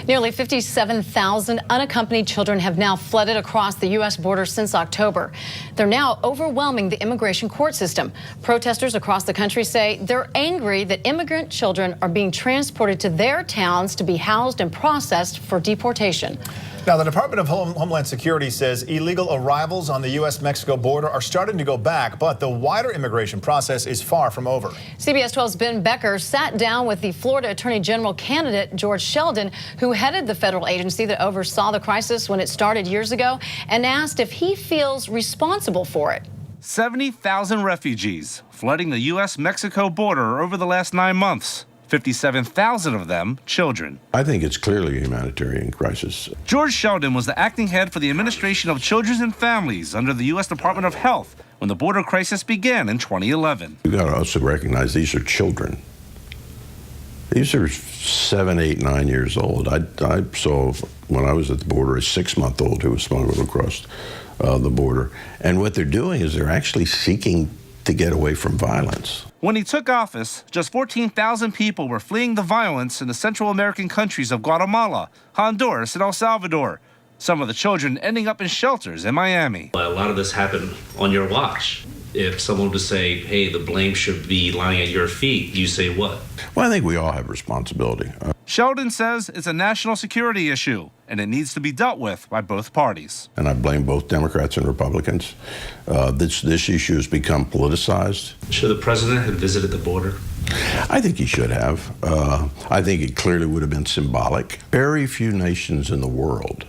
Nearly 57,000 unaccompanied children have now flooded across the U.S. border since October. They're now overwhelming the immigration court system. Protesters across the country say they're angry that immigrant children are being transported to their towns to be housed and processed for deportation. Now, the Department of Homeland Security says illegal arrivals on the U.S.-Mexico border are starting to go back, but the wider immigration process is far from over. CBS 12's Ben Becker sat down with the Florida Attorney General candidate, George Sheldon, who headed the federal agency that oversaw the crisis when it started years ago, and asked if he feels responsible for it. 70,000 refugees flooding the U.S.-Mexico border over the last 9 months. 57,000 of them children. I think it's clearly a humanitarian crisis. George Sheldon was the acting head for the Administration of Children and Families under the U.S. Department of Health when the border crisis began in 2011. You've got to also recognize these are children. These are 7, 8, 9 years old. I saw, when I was at the border, a 6-month-old who was smuggled across the border. And what they're doing is they're actually seeking to get away from violence. When he took office, just 14,000 people were fleeing the violence in the Central American countries of Guatemala, Honduras, and El Salvador. Some of the children ending up in shelters in Miami. A lot of this happened on your watch. If someone would say, hey, the blame should be lying at your feet, you say what? Well, I think we all have responsibility. Sheldon says it's a national security issue, and it needs to be dealt with by both parties. And I blame both Democrats and Republicans. This issue has become politicized. Should the president have visited the border? I think he should have. I think it clearly would have been symbolic. Very few nations in the world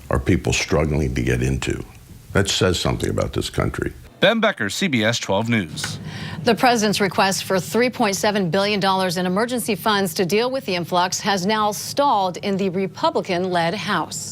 are people struggling to get into. That says something about this country. Ben Becker, CBS 12 News. The president's request for $3.7 billion in emergency funds to deal with the influx has now stalled in the Republican-led House.